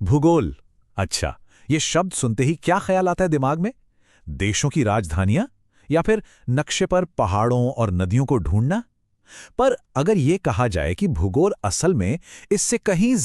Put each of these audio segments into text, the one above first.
भूगोल। अच्छा, ये शब्द सुनते ही क्या ख्याल आता है दिमाग में? देशों की राजधानियां या फिर नक्शे पर पहाड़ों और नदियों को ढूंढना? पर अगर ये कहा जाए कि भूगोल असल में इससे कहीं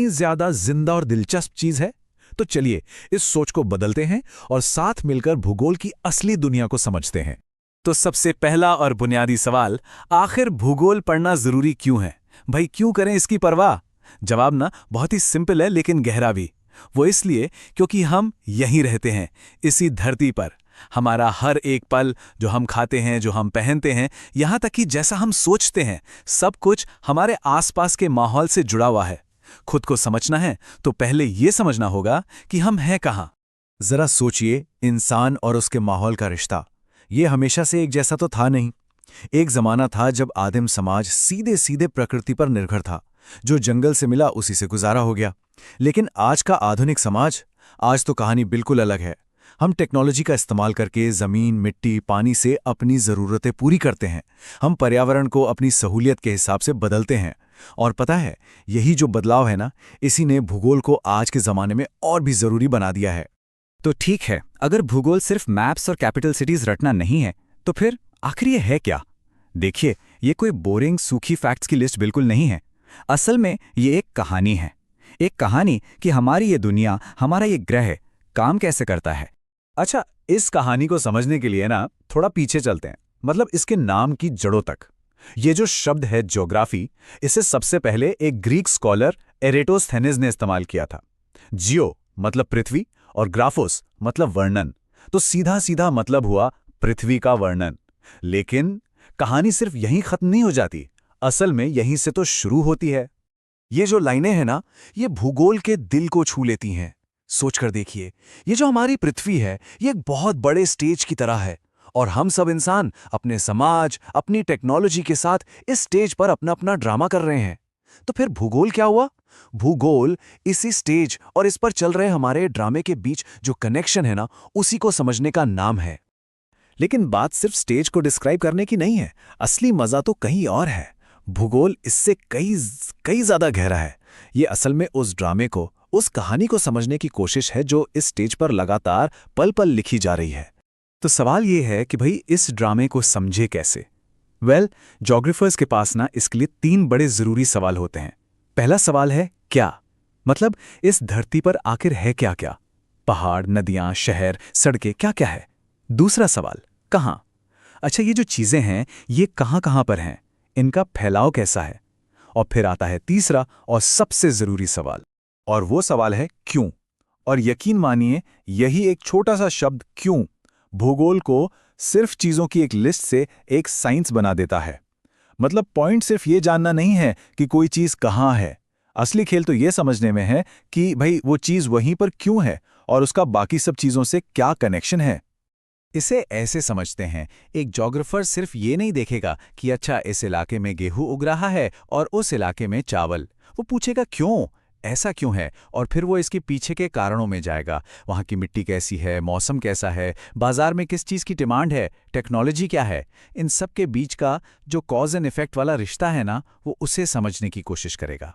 ज्यादा जिंदा और दिलचस्प चीज है, तो चलिए इस सोच को बदलते हैं और साथ मिलकर भूगोल की असली दुनिया को समझते हैं। तो सबसे पहला और बुनियादी सवाल, आखिर भूगोल पढ़ना जरूरी क्यों है? भाई क्यों करें इसकी परवाह? जवाब ना बहुत ही सिंपल है लेकिन गहरा भी। वो इसलिए क्योंकि हम यहीं रहते हैं, इसी धरती पर। हमारा हर एक पल, जो हम खाते हैं, जो हम पहनते हैं, यहाँ तक कि जैसा हम सोचते हैं, सब कुछ हमारे आसपास के माहौल से जुड़ा हुआ है। खुद को समझना है तो पहले ये समझना होगा कि हम हैं कहाँ। जरा सोचिए, इंसान और उसके माहौल का रिश्ता, ये हमेशा से एक जैसा तो था नहीं। एक जमाना था जब आदिम समाज सीधे सीधे प्रकृति पर निर्भर था। जो जंगल से मिला उसी से गुजारा हो गया। लेकिन आज का आधुनिक समाज, आज तो कहानी बिल्कुल अलग है। हम टेक्नोलॉजी का इस्तेमाल करके जमीन, मिट्टी, पानी से अपनी जरूरतें पूरी करते हैं। हम पर्यावरण को अपनी सहूलियत के हिसाब से बदलते हैं। और पता है, यही जो बदलाव है ना, इसी ने भूगोल को आज के जमाने में और भी जरूरी बना दिया है। तो ठीक है, अगर भूगोल सिर्फ मैप्स और कैपिटल सिटीज रटना नहीं है, तो फिर आखिर ये है क्या? देखिए, ये कोई बोरिंग सूखी फैक्ट्स की लिस्ट बिल्कुल नहीं है। असल में ये एक कहानी है। एक कहानी कि हमारी ये दुनिया, हमारा ये ग्रह काम कैसे करता है। अच्छा, इस कहानी को समझने के लिए ना थोड़ा पीछे चलते हैं, मतलब इसके नाम की जड़ों तक। ये जो शब्द है ज्योग्राफी, इसे सबसे पहले एक ग्रीक स्कॉलर एरेटोस्थेनेस ने इस्तेमाल किया था। जियो मतलब पृथ्वी और ग्राफोस मतलब वर्णन, तो सीधा सीधा मतलब हुआ पृथ्वी का वर्णन। लेकिन कहानी सिर्फ यहीं खत्म नहीं हो जाती, असल में यहीं से तो शुरू होती है। ये जो लाइनें हैं ना, ये भूगोल के दिल को छू लेती हैं। सोचकर देखिए, ये जो हमारी पृथ्वी है, ये एक बहुत बड़े स्टेज की तरह है, और हम सब इंसान अपने समाज, अपनी टेक्नोलॉजी के साथ इस स्टेज पर अपना अपना ड्रामा कर रहे हैं। तो फिर भूगोल क्या हुआ? भूगोल इसी स्टेज और इस पर चल रहे हमारे ड्रामे के बीच जो कनेक्शन है ना, उसी को समझने का नाम है। लेकिन बात सिर्फ स्टेज को डिस्क्राइब करने की नहीं है, असली मजा तो कहीं और है। भूगोल इससे कई ज्यादा गहरा है। ये असल में उस ड्रामे को, उस कहानी को समझने की कोशिश है जो इस स्टेज पर लगातार पल पल लिखी जा रही है। तो सवाल ये है कि भाई इस ड्रामे को समझे कैसे? ज्योग्राफर्स के पास ना इसके लिए 3 बड़े जरूरी सवाल होते हैं। पहला सवाल है क्या, मतलब इस धरती पर आखिर है क्या क्या? पहाड़, नदियां, शहर, सड़कें, क्या क्या है? दूसरा सवाल कहां? अच्छा, ये जो चीजें हैं ये कहां कहां पर हैं, इनका फैलाव कैसा है? और फिर आता है तीसरा और सबसे जरूरी सवाल, और वो सवाल है क्यों। और यकीन मानिए, यही एक छोटा सा शब्द क्यों भूगोल को सिर्फ चीजों की एक लिस्ट से एक साइंस बना देता है। मतलब पॉइंट सिर्फ ये जानना नहीं है कि कोई चीज कहां है, असली खेल तो ये समझने में है कि भाई वो चीज वहीं पर क्यों है और उसका बाकी सब चीजों से क्या कनेक्शन है। इसे ऐसे समझते हैं, एक ज्योग्राफर सिर्फ ये नहीं देखेगा कि अच्छा इस इलाके में गेहूं उग रहा है और उस इलाके में चावल। वो पूछेगा क्यों, ऐसा क्यों है, और फिर वो इसके पीछे के कारणों में जाएगा। वहाँ की मिट्टी कैसी है, मौसम कैसा है, बाजार में किस चीज़ की डिमांड है, टेक्नोलॉजी क्या है। इन सब के बीच का जो कॉज एंड इफेक्ट वाला रिश्ता है ना, वो उसे समझने की कोशिश करेगा।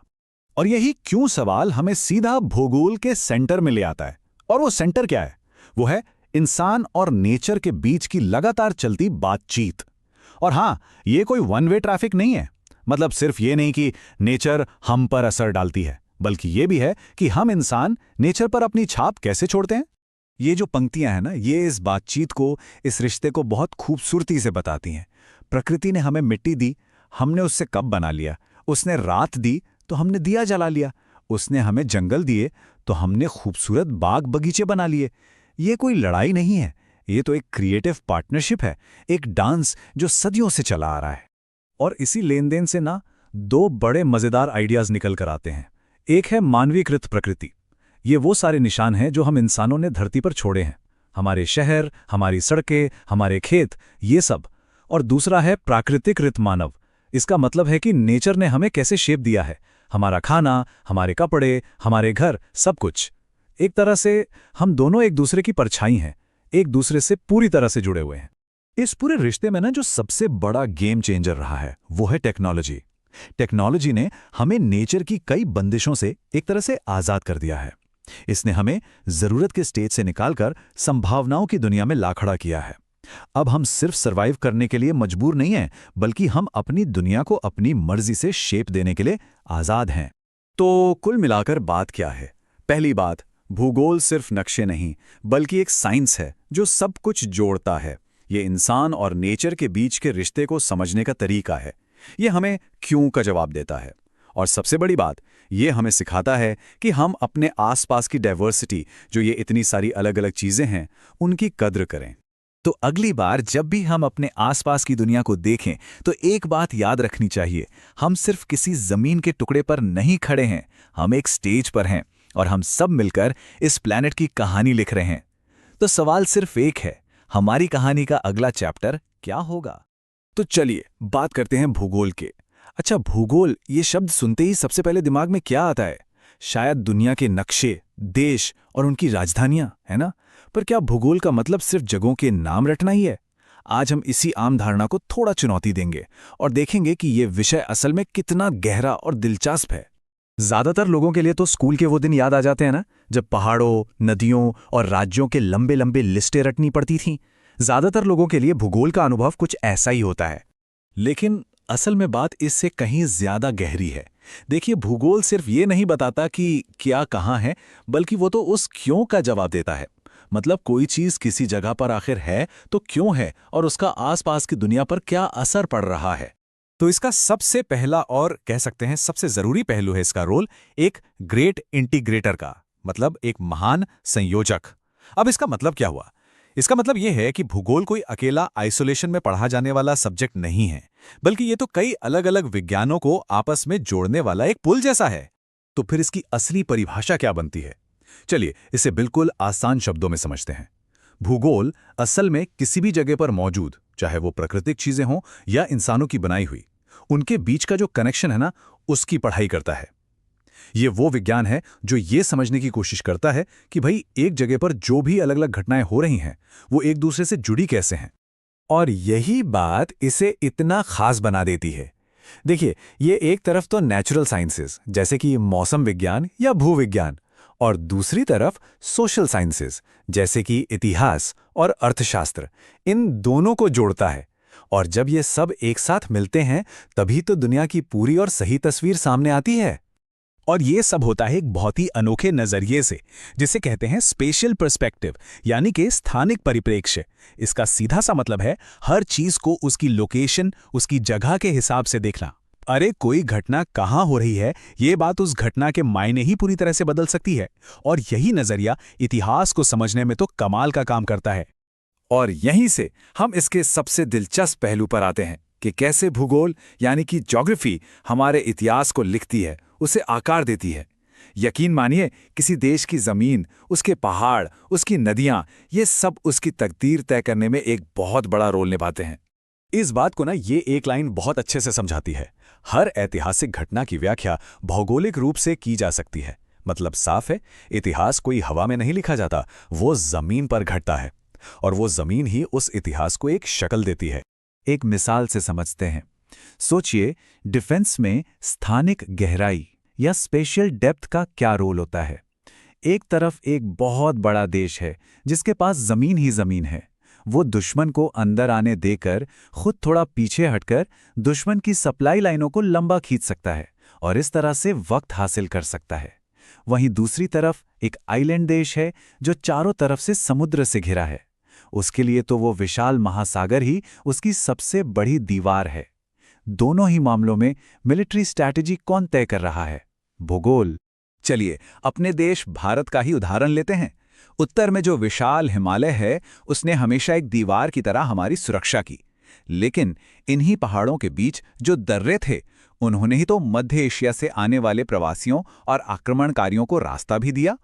और यही क्यों सवाल हमें सीधा भूगोल के सेंटर में ले आता है। और वो सेंटर क्या है? वो है इंसान और नेचर के बीच की लगातार चलती बातचीत। और हाँ, ये कोई वन वे ट्रैफिक नहीं है। मतलब सिर्फ ये नहीं कि नेचर हम पर असर डालती है, बल्कि ये भी है कि हम इंसान नेचर पर अपनी छाप कैसे छोड़ते हैं। ये जो पंक्तियां हैं ना, ये इस बातचीत को, इस रिश्ते को बहुत खूबसूरती से बताती हैं। प्रकृति ने हमें मिट्टी दी, हमने उससे कप बना लिया। उसने रात दी तो हमने दिया जला लिया। उसने हमें जंगल दिए तो हमने खूबसूरत बाग बगीचे बना लिए। ये कोई लड़ाई नहीं है, ये तो एक क्रिएटिव पार्टनरशिप है, एक डांस जो सदियों से चला आ रहा है। और इसी लेन देन से ना 2 बड़े मजेदार आइडियाज निकल कर आते हैं। एक है मानवीकृत प्रकृति। ये वो सारे निशान हैं जो हम इंसानों ने धरती पर छोड़े हैं, हमारे शहर, हमारी सड़कें, हमारे खेत, ये सब। और दूसरा है प्राकृतिकृत मानव। इसका मतलब है कि नेचर ने हमें कैसे शेप दिया है, हमारा खाना, हमारे कपड़े, हमारे घर, सब कुछ। एक तरह से हम दोनों एक दूसरे की परछाई हैं, एक दूसरे से पूरी तरह से जुड़े हुए हैं। इस पूरे रिश्ते में ना जो सबसे बड़ा गेम चेंजर रहा है वो है टेक्नोलॉजी। टेक्नोलॉजी ने हमें नेचर की कई बंदिशों से एक तरह से आज़ाद कर दिया है। इसने हमें ज़रूरत के स्टेज से निकालकर संभावनाओं की दुनिया में ला खड़ा किया है। अब हम सिर्फ सर्वाइव करने के लिए मजबूर नहीं हैं, बल्कि हम अपनी दुनिया को अपनी मर्जी से शेप देने के लिए आज़ाद हैं। तो कुल मिलाकर बात क्या है? पहली बात, भूगोल सिर्फ नक्शे नहीं, बल्कि एक साइंस है जो सब कुछ जोड़ता है। ये इंसान और नेचर के बीच के रिश्ते को समझने का तरीका है। ये हमें क्यों का जवाब देता है। और सबसे बड़ी बात, ये हमें सिखाता है कि हम अपने आसपास की डाइवर्सिटी, जो ये इतनी सारी अलग अलग चीज़ें हैं, उनकी कद्र करें। तो अगली बार जब भी हम अपने आसपास की दुनिया को देखें तो एक बात याद रखनी चाहिए, हम सिर्फ किसी जमीन के टुकड़े पर नहीं खड़े हैं, हम एक स्टेज पर हैं और हम सब मिलकर इस प्लैनेट की कहानी लिख रहे हैं। तो सवाल सिर्फ एक है, हमारी कहानी का अगला चैप्टर क्या होगा? तो चलिए बात करते हैं भूगोल के। अच्छा, भूगोल ये शब्द सुनते ही सबसे पहले दिमाग में क्या आता है? शायद दुनिया के नक्शे, देश और उनकी राजधानियां, है ना? पर क्या भूगोल का मतलब सिर्फ जगहों के नाम रटना ही है? आज हम इसी आम धारणा को थोड़ा चुनौती देंगे और देखेंगे कि ये विषय असल में कितना गहरा और दिलचस्प है। ज़्यादातर लोगों के लिए तो स्कूल के वो दिन याद आ जाते हैं ना, जब पहाड़ों, नदियों और राज्यों के लंबे लंबे लिस्टें रटनी पड़ती थीं। ज़्यादातर लोगों के लिए भूगोल का अनुभव कुछ ऐसा ही होता है। लेकिन असल में बात इससे कहीं ज्यादा गहरी है। देखिए, भूगोल सिर्फ ये नहीं बताता कि क्या कहाँ है, बल्कि वो तो उस क्यों का जवाब देता है। मतलब कोई चीज किसी जगह पर आखिर है तो क्यों है, और उसका आसपास की दुनिया पर क्या असर पड़ रहा है। तो इसका सबसे पहला और कह सकते हैं सबसे जरूरी पहलू है इसका रोल एक ग्रेट इंटीग्रेटर का, मतलब एक महान संयोजक। अब इसका मतलब क्या हुआ? इसका मतलब यह है कि भूगोल कोई अकेला आइसोलेशन में पढ़ा जाने वाला सब्जेक्ट नहीं है, बल्कि ये तो कई अलग अलग विज्ञानों को आपस में जोड़ने वाला एक पुल जैसा है। तो फिर इसकी असली परिभाषा क्या बनती है? चलिए इसे बिल्कुल आसान शब्दों में समझते हैं। भूगोल असल में किसी भी जगह पर मौजूद, चाहे वो प्राकृतिक चीजें हों या इंसानों की बनाई हुई, उनके बीच का जो कनेक्शन है ना, उसकी पढ़ाई करता है। ये वो विज्ञान है जो ये समझने की कोशिश करता है कि भाई एक जगह पर जो भी अलग अलग घटनाएं हो रही हैं, वो एक दूसरे से जुड़ी कैसे हैं। और यही बात इसे इतना खास बना देती है। देखिए, ये एक तरफ तो नेचुरल साइंसेस जैसे कि मौसम विज्ञान या भूविज्ञान, और दूसरी तरफ सोशल साइंसेस जैसे कि इतिहास और अर्थशास्त्र, इन दोनों को जोड़ता है। और जब ये सब एक साथ मिलते हैं तभी तो दुनिया की पूरी और सही तस्वीर सामने आती है। और ये सब होता है एक बहुत ही अनोखे नजरिए से, जिसे कहते हैं स्पेशियल पर्सपेक्टिव, यानी कि स्थानिक परिप्रेक्ष्य। इसका सीधा सा मतलब है हर चीज को उसकी लोकेशन, उसकी जगह के हिसाब से देखना। अरे कोई घटना कहाँ हो रही है, ये बात उस घटना के मायने ही पूरी तरह से बदल सकती है। और यही नजरिया इतिहास को समझने में तो कमाल का काम करता है। और यहीं से हम इसके सबसे दिलचस्प पहलू पर आते हैं कि कैसे भूगोल यानी कि ज्योग्राफी हमारे इतिहास को लिखती है, उसे आकार देती है। यकीन मानिए, किसी देश की जमीन, उसके पहाड़, उसकी नदियां, ये सब उसकी तकदीर तय करने में एक बहुत बड़ा रोल निभाते हैं। इस बात को ना ये एक लाइन बहुत अच्छे से समझाती है। हर ऐतिहासिक घटना की व्याख्या भौगोलिक रूप से की जा सकती है। मतलब साफ है, इतिहास कोई हवा में नहीं लिखा जाता, वो जमीन पर घटता है और वो जमीन ही उस इतिहास को एक शक्ल देती है। एक मिसाल से समझते हैं। सोचिए, डिफेंस में स्थानिक गहराई या स्पेशल डेप्थ का क्या रोल होता है। एक तरफ एक बहुत बड़ा देश है जिसके पास जमीन ही जमीन है। वो दुश्मन को अंदर आने देकर खुद थोड़ा पीछे हटकर दुश्मन की सप्लाई लाइनों को लंबा खींच सकता है और इस तरह से वक्त हासिल कर सकता है। वहीं दूसरी तरफ एक आइलैंड देश है जो चारों तरफ से समुद्र से घिरा है। उसके लिए तो वो विशाल महासागर ही उसकी सबसे बड़ी दीवार है। दोनों ही मामलों में मिलिट्री स्ट्रैटेजी कौन तय कर रहा है? भूगोल। चलिए अपने देश भारत का ही उदाहरण लेते हैं। उत्तर में जो विशाल हिमालय है, उसने हमेशा एक दीवार की तरह हमारी सुरक्षा की। लेकिन इन्हीं पहाड़ों के बीच जो दर्रे थे, उन्होंने ही तो मध्य एशिया से आने वाले प्रवासियों और आक्रमणकारियों को रास्ता भी दिया।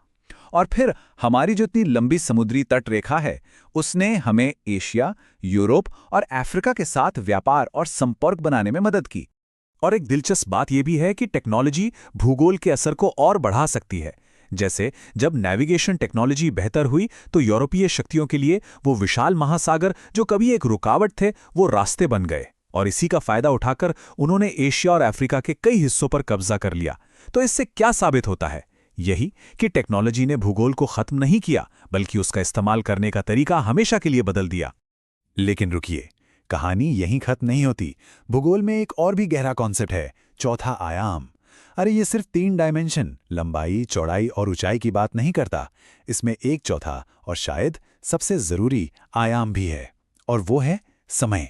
और फिर हमारी जो इतनी लंबी समुद्री तट रेखा है, उसने हमें एशिया, यूरोप और अफ्रीका के साथ व्यापार और संपर्क बनाने में मदद की। और एक दिलचस्प बात यह भी है कि टेक्नोलॉजी भूगोल के असर को और बढ़ा सकती है। जैसे जब नेविगेशन टेक्नोलॉजी बेहतर हुई तो यूरोपीय शक्तियों के लिए वो विशाल महासागर जो कभी एक रुकावट थे, वो रास्ते बन गए। और इसी का फायदा उठाकर उन्होंने एशिया और अफ्रीका के कई हिस्सों पर कब्जा कर लिया। तो इससे क्या साबित होता है? यही कि टेक्नोलॉजी ने भूगोल को खत्म नहीं किया, बल्कि उसका इस्तेमाल करने का तरीका हमेशा के लिए बदल दिया। लेकिन रुकिए, कहानी यहीं खत्म नहीं होती। भूगोल में एक और भी गहरा कॉन्सेप्ट है, चौथा आयाम। अरे ये सिर्फ 3 डायमेंशन, लंबाई, चौड़ाई और ऊंचाई की बात नहीं करता। इसमें एक चौथा और शायद सबसे जरूरी आयाम भी है, और वो है समय।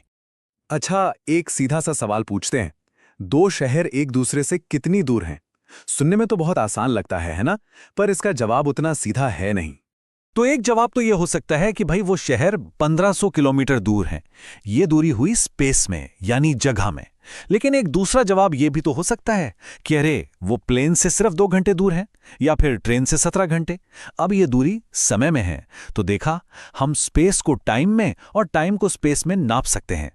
अच्छा, एक सीधा सा सवाल पूछते हैं। 2 शहर एक दूसरे से कितनी दूर हैं? सुनने में तो बहुत आसान लगता है ना? पर इसका जवाब उतना सीधा है नहीं। तो एक जवाब तो ये हो सकता है कि भाई वो शहर 1500 किलोमीटर दूर हैं। ये दूरी हुई स्पेस में, यानी जगह में। लेकिन एक दूसरा जवाब ये भी तो हो सकता है कि अरे वो प्लेन से सिर्फ 2 घंटे दूर है, या फिर ट्रेन से 17 घंटे। अब ये दूरी समय में है, तो देखा, हम स्पेस को टाइम में और टाइम को स्पेस में नाप सकते हैं।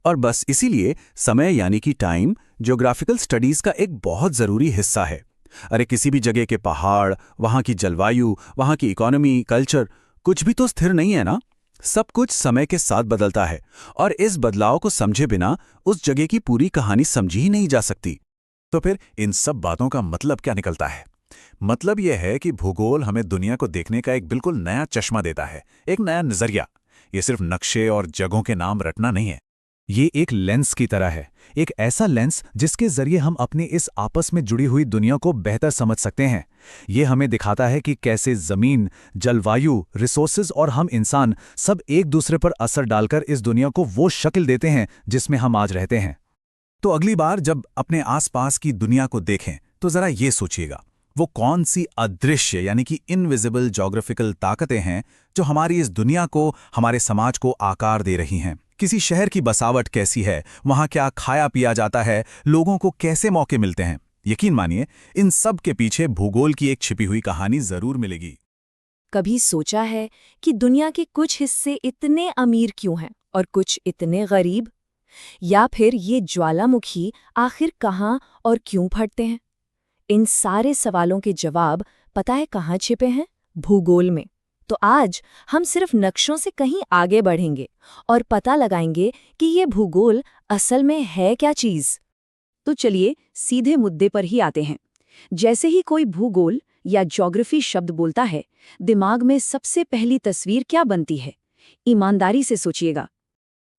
और बस इसीलिए समय यानी कि टाइम ज्योग्राफिकल स्टडीज का एक बहुत जरूरी हिस्सा है। अरे किसी भी जगह के पहाड़, वहाँ की जलवायु, वहाँ की इकोनॉमी, कल्चर, कुछ भी तो स्थिर नहीं है ना। सब कुछ समय के साथ बदलता है, और इस बदलाव को समझे बिना उस जगह की पूरी कहानी समझी ही नहीं जा सकती। तो फिर इन सब बातों का मतलब क्या निकलता है? मतलब यह है कि भूगोल हमें दुनिया को देखने का एक बिल्कुल नया चश्मा देता है, एक नया नजरिया। ये सिर्फ नक्शे और जगहों के नाम रटना नहीं है। ये एक लेंस की तरह है, एक ऐसा लेंस जिसके जरिए हम अपनी इस आपस में जुड़ी हुई दुनिया को बेहतर समझ सकते हैं। ये हमें दिखाता है कि कैसे जमीन, जलवायु, रिसोर्सेज और हम इंसान सब एक दूसरे पर असर डालकर इस दुनिया को वो शक्ल देते हैं जिसमें हम आज रहते हैं। तो अगली बार जब अपने आसपास की दुनिया को देखें तो जरा ये सोचिएगा, वो कौन सी अदृश्य यानी कि इनविजिबल ज्योग्राफिकल ताकतें हैं जो हमारी इस दुनिया को, हमारे समाज को आकार दे रही हैं। किसी शहर की बसावट कैसी है, वहाँ क्या खाया पिया जाता है, लोगों को कैसे मौके मिलते हैं। यकीन मानिए, इन सब के पीछे भूगोल की एक छिपी हुई कहानी जरूर मिलेगी। कभी सोचा है कि दुनिया के कुछ हिस्से इतने अमीर क्यों हैं और कुछ इतने गरीब? या फिर ये ज्वालामुखी आखिर कहाँ और क्यों फटते हैं? इन सारे सवालों के जवाब पता है कहाँ छिपे हैं? भूगोल में। तो आज हम सिर्फ नक्शों से कहीं आगे बढ़ेंगे और पता लगाएंगे कि ये भूगोल असल में है क्या चीज। तो चलिए सीधे मुद्दे पर ही आते हैं। जैसे ही कोई भूगोल या ज्योग्राफी शब्द बोलता है, दिमाग में सबसे पहली तस्वीर क्या बनती है? ईमानदारी से सोचिएगा।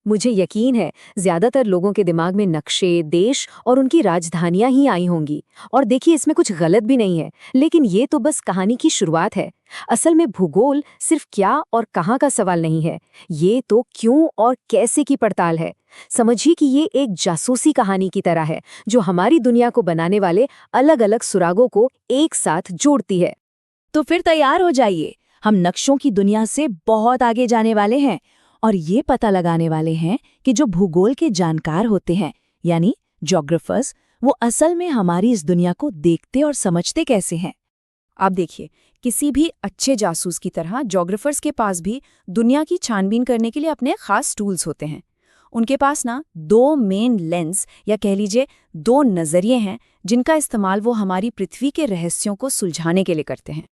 मुझे यकीन है ज्यादातर लोगों के दिमाग में नक्शे, देश और उनकी राजधानियां ही आई होंगी। और देखिए, इसमें कुछ गलत भी नहीं है, लेकिन ये तो बस कहानी की शुरुआत है। असल में भूगोल सिर्फ क्या और कहाँ का सवाल नहीं है, ये तो क्यों और कैसे की पड़ताल है। समझिए कि ये एक जासूसी कहानी की तरह है जो हमारी दुनिया को बनाने वाले अलग अलग सुरागों को एक साथ जोड़ती है। तो फिर तैयार हो जाइए, हम नक्शों की दुनिया से बहुत आगे जाने वाले हैं और ये पता लगाने वाले हैं कि जो भूगोल के जानकार होते हैं, यानी ज्योग्राफर्स, वो असल में हमारी इस दुनिया को देखते और समझते कैसे हैं। आप देखिए, किसी भी अच्छे जासूस की तरह ज्योग्राफर्स के पास भी दुनिया की छानबीन करने के लिए अपने खास टूल्स होते हैं। उनके पास ना 2 मेन लेंस या कह लीजिए 2 नजरिए हैं जिनका इस्तेमाल वो हमारी पृथ्वी के रहस्यों को सुलझाने के लिए करते हैं।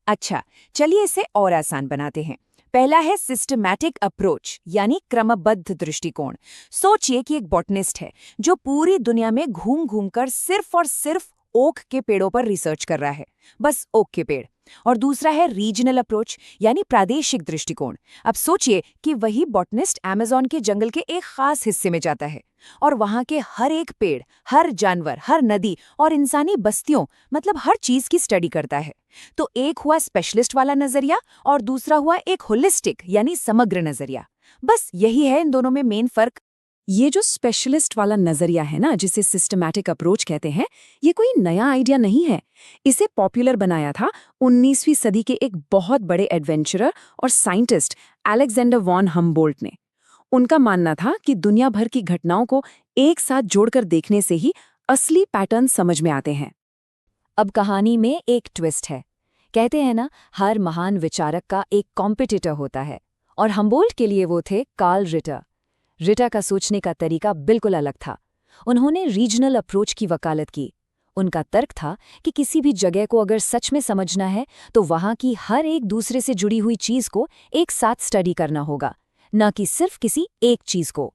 अच्छा, चलिए इसे और आसान बनाते हैं। पहला है सिस्टमैटिक अप्रोच, यानी क्रमबद्ध दृष्टिकोण। सोचिए कि एक बॉटनिस्ट है जो पूरी दुनिया में घूम घूम कर सिर्फ और सिर्फ ओक के पेड़ों पर रिसर्च कर रहा है, बस ओक के पेड़। और दूसरा है रीजनल अप्रोच, यानी प्रादेशिक दृष्टिकोण। अब सोचिए कि वही बॉटनिस्ट अमेज़न के जंगल के एक खास हिस्से में जाता है और वहां के हर एक पेड़, हर जानवर, हर नदी और इंसानी बस्तियों, मतलब हर चीज की स्टडी करता है। तो एक हुआ स्पेशलिस्ट वाला नजरिया और दूसरा हुआ एक होलिस्टिक यानी समग्र नजरिया। बस यही है इन दोनों में मेन फर्क। ये जो स्पेशलिस्ट वाला नजरिया है ना, जिसे सिस्टमैटिक अप्रोच कहते हैं, ये कोई नया आइडिया नहीं है। इसे पॉपुलर बनाया था 19वीं सदी के एक बहुत बड़े एडवेंचरर और साइंटिस्ट अलेक्जेंडर वॉन हम्बोल्ट ने। उनका मानना था कि दुनिया भर की घटनाओं को एक साथ जोड़कर देखने से ही असली पैटर्न समझ में आते हैं। अब कहानी में एक ट्विस्ट है। कहते हैं ना, हर महान विचारक का एक कॉम्पिटिटर होता है, और हम्बोल्ट के लिए वो थे कार्ल रिटर। रिटर का सोचने का तरीका बिल्कुल अलग था। उन्होंने रीजनल अप्रोच की वकालत की। उनका तर्क था कि किसी भी जगह को अगर सच में समझना है तो वहां की हर एक दूसरे से जुड़ी हुई चीज को एक साथ स्टडी करना होगा, न कि सिर्फ किसी एक चीज को।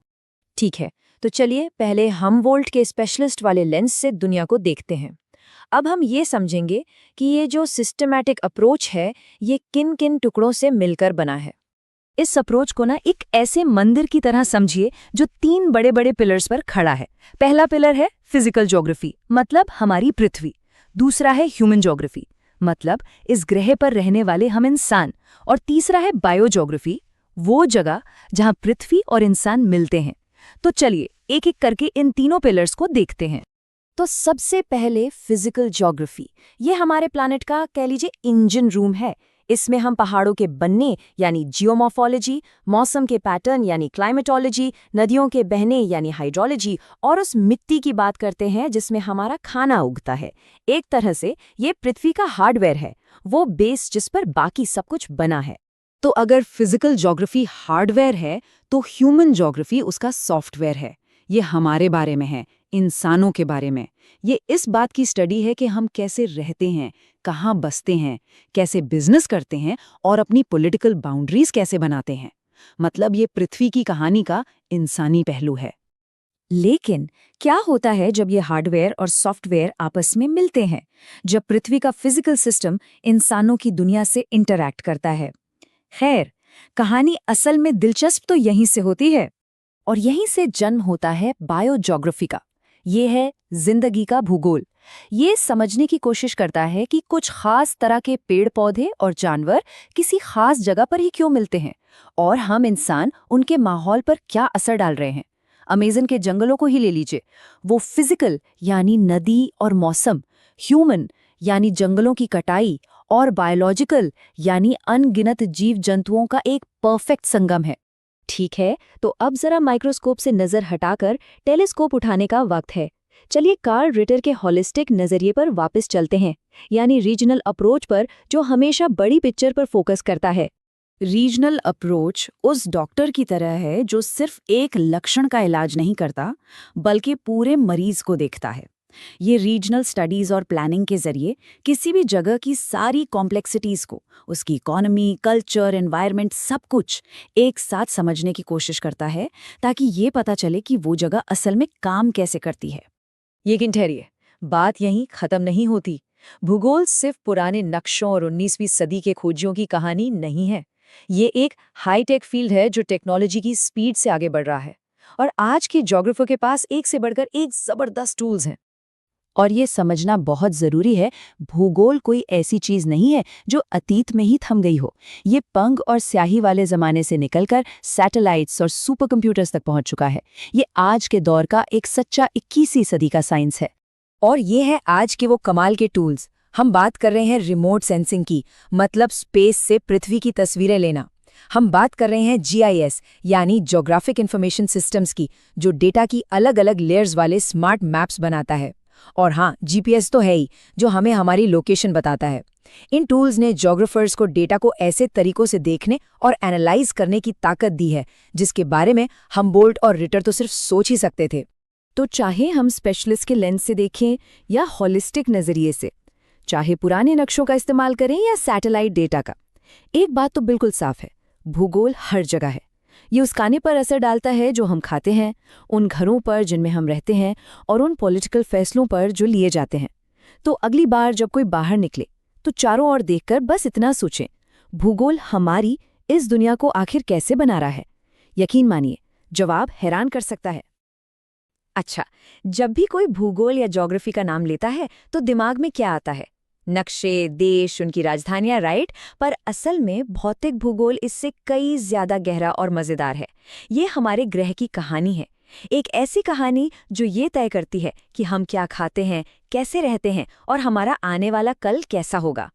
ठीक है, तो चलिए पहले हम वोल्ट के स्पेशलिस्ट वाले लेंस से दुनिया को देखते हैं। अब हम ये समझेंगे कि ये जो सिस्टमैटिक अप्रोच है ये किन किन टुकड़ों से मिलकर बना है। इस अप्रोच को ना एक ऐसे मंदिर की तरह समझिए जो 3 बड़े बड़े पिलर्स पर खड़ा है। पहला पिलर है फिजिकल ज्योग्राफी, मतलब हमारी पृथ्वी। दूसरा है ह्यूमन ज्योग्राफी, मतलब इस ग्रह पर रहने वाले हम इंसान। और तीसरा है बायो ज्योग्राफी, वो जगह जहां पृथ्वी और इंसान मिलते हैं। तो चलिए एक एक करके इन तीनों पिलर्स को देखते हैं। तो सबसे पहले फिजिकल ज्योग्राफी, ये हमारे प्लैनेट का कह लीजिए इंजन रूम है। इसमें हम पहाड़ों के बनने यानी जियोमॉर्फोलॉजी, मौसम के पैटर्न यानी क्लाइमेटोलॉजी, नदियों के बहने यानी हाइड्रोलॉजी और उस मिट्टी की बात करते हैं जिसमें हमारा खाना उगता है। एक तरह से ये पृथ्वी का हार्डवेयर है, वो बेस जिस पर बाकी सब कुछ बना है। तो अगर फिजिकल ज्योग्राफी हार्डवेयर है तो ह्यूमन ज्योग्राफी उसका सॉफ्टवेयर है। ये हमारे बारे में है, इंसानों के बारे में। ये इस बात की स्टडी है कि हम कैसे रहते हैं, कहाँ बसते हैं, कैसे बिजनेस करते हैं और अपनी पॉलिटिकल बाउंड्रीज कैसे बनाते हैं। मतलब ये पृथ्वी की कहानी का इंसानी पहलू है। लेकिन क्या होता है जब ये हार्डवेयर और सॉफ्टवेयर आपस में मिलते हैं, जब पृथ्वी का फिजिकल सिस्टम इंसानों की दुनिया से इंटरैक्ट करता है? खैर, कहानी असल में दिलचस्प तो यहीं से होती है और यहीं से जन्म होता है बायोज्योग्राफी का। ये है जिंदगी का भूगोल। ये समझने की कोशिश करता है कि कुछ खास तरह के पेड़ पौधे और जानवर किसी खास जगह पर ही क्यों मिलते हैं और हम इंसान उनके माहौल पर क्या असर डाल रहे हैं। अमेज़न के जंगलों को ही ले लीजिए, वो फिजिकल यानी नदी और मौसम, ह्यूमन यानी जंगलों की कटाई और बायोलॉजिकल यानी अनगिनत जीव जंतुओं का एक परफेक्ट संगम है। ठीक है, तो अब जरा माइक्रोस्कोप से नजर हटाकर टेलीस्कोप उठाने का वक्त है। चलिए कार्ल रिटर के हॉलिस्टिक नजरिए पर वापस चलते हैं, यानी रीजनल अप्रोच पर, जो हमेशा बड़ी पिक्चर पर फोकस करता है। रीजनल अप्रोच उस डॉक्टर की तरह है जो सिर्फ एक लक्षण का इलाज नहीं करता बल्कि पूरे मरीज को देखता है। ये रीजनल स्टडीज और प्लानिंग के जरिए किसी भी जगह की सारी कॉम्प्लेक्सिटीज को, उसकी इकोनॉमी, कल्चर, एनवायरनमेंट, सब कुछ एक साथ समझने की कोशिश करता है ताकि ये पता चले कि वो जगह असल में काम कैसे करती है। लेकिन ठहरिए, बात यहीं खत्म नहीं होती। भूगोल सिर्फ पुराने नक्शों और 19वीं सदी के खोजियों की कहानी नहीं है। ये एक हाईटेक फील्ड है जो टेक्नोलॉजी की स्पीड से आगे बढ़ रहा है और आज के ज्योग्राफर के पास एक से बढ़कर एक जबरदस्त टूल्स हैं। और ये समझना बहुत जरूरी है, भूगोल कोई ऐसी चीज नहीं है जो अतीत में ही थम गई हो। ये पंख और स्याही वाले जमाने से निकलकर सैटेलाइट्स और सुपर कंप्यूटर्स तक पहुंच चुका है। ये आज के दौर का एक सच्चा 21वीं सदी का साइंस है। और ये है आज के वो कमाल के टूल्स। हम बात कर रहे हैं रिमोट सेंसिंग की, मतलब स्पेस से पृथ्वी की तस्वीरें लेना। हम बात कर रहे हैं GIS यानी ज्योग्राफिक इंफॉर्मेशन सिस्टम्स की, जो डेटा की अलग अलग लेयर्स वाले स्मार्ट मैप्स बनाता है। और हाँ, GPS तो है ही, जो हमें हमारी लोकेशन बताता है। इन टूल्स ने ज्योग्राफर्स को डेटा को ऐसे तरीकों से देखने और एनालाइज करने की ताकत दी है जिसके बारे में हमबोल्ट और रिटर तो सिर्फ सोच ही सकते थे। तो चाहे हम स्पेशलिस्ट के लेंस से देखें या हॉलिस्टिक नजरिए से, चाहे पुराने नक्शों का इस्तेमाल करें या सैटेलाइट डेटा का, एक बात तो बिल्कुल साफ है, भूगोल हर जगह है। ये उस खाने पर असर डालता है जो हम खाते हैं, उन घरों पर जिनमें हम रहते हैं और उन पॉलिटिकल फैसलों पर जो लिए जाते हैं। तो अगली बार जब कोई बाहर निकले तो चारों ओर देखकर बस इतना सोचें, भूगोल हमारी इस दुनिया को आखिर कैसे बना रहा है? यकीन मानिए, जवाब हैरान कर सकता है। अच्छा, जब भी कोई भूगोल या ज्योग्राफी का नाम लेता है तो दिमाग में क्या आता है? नक्शे, देश, उनकी राजधानियां, राइट? पर असल में भौतिक भूगोल इससे कई ज्यादा गहरा और मजेदार है। ये हमारे ग्रह की कहानी है, एक ऐसी कहानी जो ये तय करती है कि हम क्या खाते हैं, कैसे रहते हैं और हमारा आने वाला कल कैसा होगा।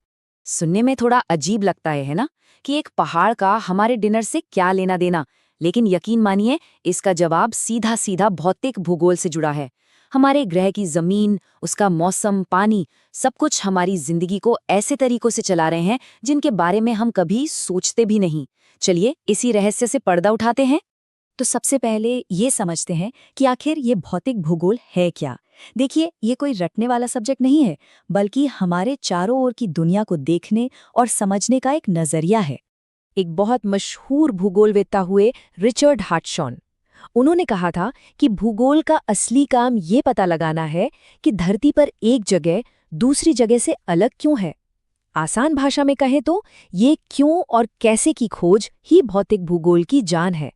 सुनने में थोड़ा अजीब लगता है ना, कि एक पहाड़ का हमारे डिनर से क्या लेना देना, लेकिन यकीन मानिए इसका जवाब सीधा सीधा भौतिक भूगोल से जुड़ा है। हमारे ग्रह की जमीन, उसका मौसम, पानी, सब कुछ हमारी जिंदगी को ऐसे तरीकों से चला रहे हैं जिनके बारे में हम कभी सोचते भी नहीं। चलिए इसी रहस्य से पर्दा उठाते हैं। तो सबसे पहले ये समझते हैं कि आखिर ये भौतिक भूगोल है क्या। देखिए, ये कोई रटने वाला सब्जेक्ट नहीं है, बल्कि हमारे चारों ओर की दुनिया को देखने और समझने का एक नजरिया है। एक बहुत मशहूर भूगोलवेत्ता हुए रिचर्ड हार्टशॉन, उन्होंने कहा था कि भूगोल का असली काम ये पता लगाना है कि धरती पर एक जगह दूसरी जगह से अलग क्यों है। आसान भाषा में कहें तो ये क्यों और कैसे की खोज ही भौतिक भूगोल की जान है।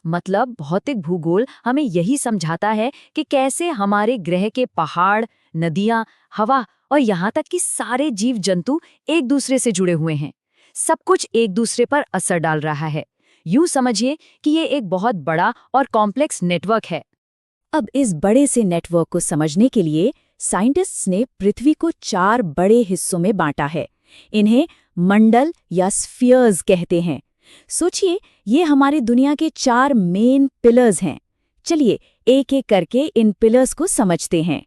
मतलब भौतिक भूगोल हमें यही समझाता है कि कैसे हमारे ग्रह के पहाड़, नदियां, हवा और यहाँ तक कि सारे जीव जंतु एक दूसरे से जुड़े हुए हैं। सब कुछ एक दूसरे पर असर डाल रहा है। यूं समझिए कि ये एक बहुत बड़ा और कॉम्प्लेक्स नेटवर्क है। अब इस बड़े से नेटवर्क को समझने के लिए साइंटिस्ट्स ने पृथ्वी को 4 बड़े हिस्सों में बांटा है। इन्हें मंडल या स्फीयर्स कहते हैं। सोचिए, ये हमारी दुनिया के 4 मेन पिलर्स हैं। चलिए एक एक करके इन पिलर्स को समझते हैं।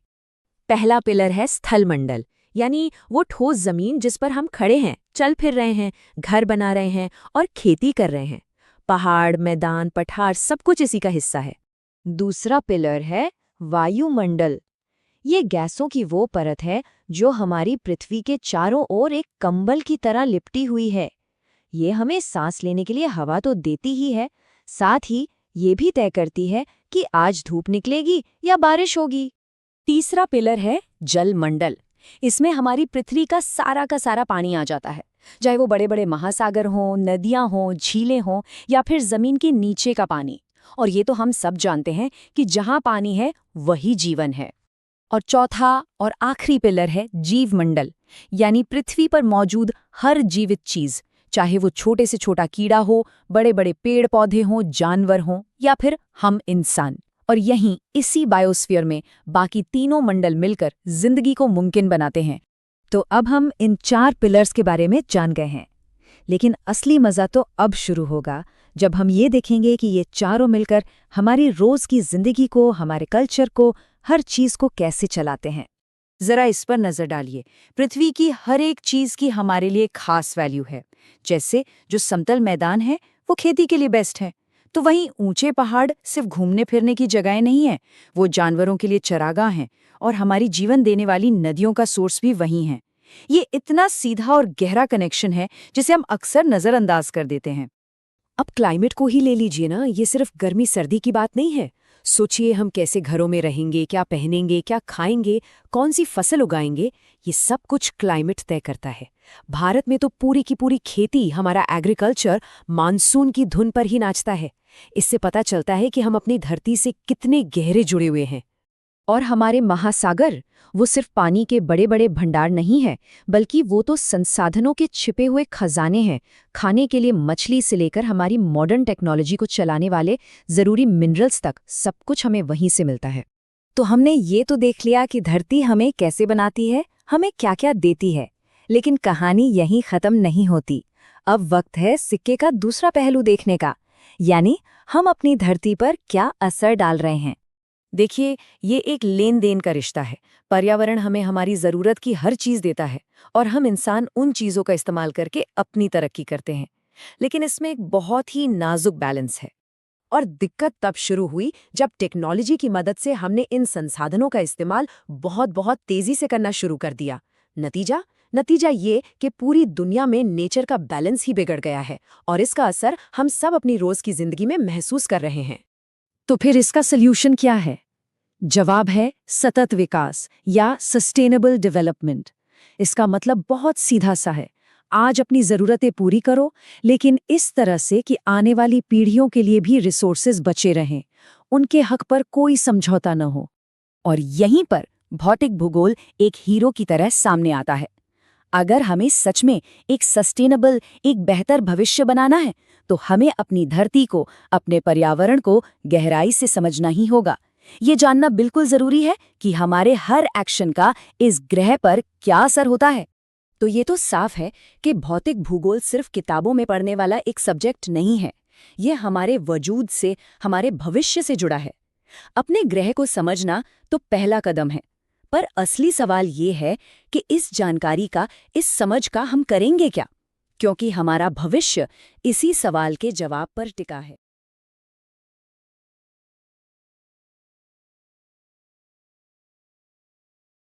पहला पिलर है स्थल मंडल, यानी वो ठोस जमीन जिस पर हम खड़े हैं, चल फिर रहे हैं, घर बना रहे हैं और खेती कर रहे हैं। पहाड़, मैदान, पठार सब कुछ इसी का हिस्सा है। दूसरा पिलर है वायुमंडल। ये गैसों की वो परत है जो हमारी पृथ्वी के चारों ओर एक कंबल की तरह लिपटी हुई है। ये हमें सांस लेने के लिए हवा तो देती ही है, साथ ही ये भी तय करती है कि आज धूप निकलेगी या बारिश होगी। तीसरा पिलर है जल मंडल। इसमें हमारी पृथ्वी का सारा पानी आ जाता है, चाहे वो बड़े बड़े महासागर हों, नदियां हों, झीलें हों या फिर जमीन के नीचे का पानी। और ये तो हम सब जानते हैं कि जहां पानी है वही जीवन है। और चौथा और आखिरी पिलर है जीव मंडल, यानी पृथ्वी पर मौजूद हर जीवित चीज, चाहे वो छोटे से छोटा कीड़ा हो, बड़े बड़े पेड़ पौधे हों, जानवर हों या फिर हम इंसान। और यहीं इसी बायोस्फीयर में बाकी तीनों मंडल मिलकर जिंदगी को मुमकिन बनाते हैं। तो अब हम इन 4 पिलर्स के बारे में जान गए हैं, लेकिन असली मजा तो अब शुरू होगा जब हम ये देखेंगे कि ये चारों मिलकर हमारी रोज की जिंदगी को, हमारे कल्चर को, हर चीज को कैसे चलाते हैं। जरा इस पर नजर डालिए। पृथ्वी की हर एक चीज की हमारे लिए खास वैल्यू है। जैसे जो समतल मैदान है वो खेती के लिए बेस्ट है, तो वहीं ऊंचे पहाड़ सिर्फ घूमने फिरने की जगहें नहीं है, वो जानवरों के लिए चरागाह हैं। और हमारी जीवन देने वाली नदियों का सोर्स भी वही है। ये इतना सीधा और गहरा कनेक्शन है जिसे हम अक्सर नजरअंदाज कर देते हैं। अब क्लाइमेट को ही ले लीजिए ना, ये सिर्फ गर्मी सर्दी की बात नहीं है। सोचिए हम कैसे घरों में रहेंगे, क्या पहनेंगे, क्या खाएंगे, कौन सी फसल उगाएंगे, ये सब कुछ क्लाइमेट तय करता है। भारत में तो पूरी की पूरी खेती, हमारा एग्रीकल्चर मानसून की धुन पर ही नाचता है। इससे पता चलता है कि हम अपनी धरती से कितने गहरे जुड़े हुए हैं। और हमारे महासागर, वो सिर्फ पानी के बड़े बड़े भंडार नहीं है, बल्कि वो तो संसाधनों के छिपे हुए खजाने हैं। खाने के लिए मछली से लेकर हमारी मॉडर्न टेक्नोलॉजी को चलाने वाले जरूरी मिनरल्स तक सब कुछ हमें वहीं से मिलता है। तो हमने ये तो देख लिया कि धरती हमें कैसे बनाती है, हमें क्या क्या देती है, लेकिन कहानी यहीं खत्म नहीं होती। अब वक्त है सिक्के का दूसरा पहलू देखने का, यानी हम अपनी धरती पर क्या असर डाल रहे हैं। देखिए, ये एक लेन देन का रिश्ता है। पर्यावरण हमें हमारी ज़रूरत की हर चीज़ देता है और हम इंसान उन चीज़ों का इस्तेमाल करके अपनी तरक्की करते हैं। लेकिन इसमें एक बहुत ही नाजुक बैलेंस है। और दिक्कत तब शुरू हुई जब टेक्नोलॉजी की मदद से हमने इन संसाधनों का इस्तेमाल बहुत तेज़ी से करना शुरू कर दिया। नतीजा ये कि पूरी दुनिया में नेचर का बैलेंस ही बिगड़ गया है और इसका असर हम सब अपनी रोज़ की ज़िंदगी में महसूस कर रहे हैं। तो फिर इसका सल्यूशन क्या है? जवाब है सतत विकास या सस्टेनेबल डेवलपमेंट। इसका मतलब बहुत सीधा सा है, आज अपनी ज़रूरतें पूरी करो, लेकिन इस तरह से कि आने वाली पीढ़ियों के लिए भी रिसोर्सेज बचे रहें, उनके हक पर कोई समझौता न हो। और यहीं पर भौतिक भूगोल एक हीरो की तरह सामने आता है। अगर हमें सच में एक सस्टेनेबल, एक बेहतर भविष्य बनाना है, तो हमें अपनी धरती को, अपने पर्यावरण को गहराई से समझना ही होगा। ये जानना बिल्कुल जरूरी है कि हमारे हर एक्शन का इस ग्रह पर क्या असर होता है। तो ये तो साफ है कि भौतिक भूगोल सिर्फ किताबों में पढ़ने वाला एक सब्जेक्ट नहीं है। ये हमारे वजूद से, हमारे भविष्य से जुड़ा है। अपने ग्रह को समझना तो पहला कदम है, पर असली सवाल ये है कि इस जानकारी का, इस समझ का हम करेंगे क्या? क्योंकि हमारा भविष्य इसी सवाल के जवाब पर टिका है।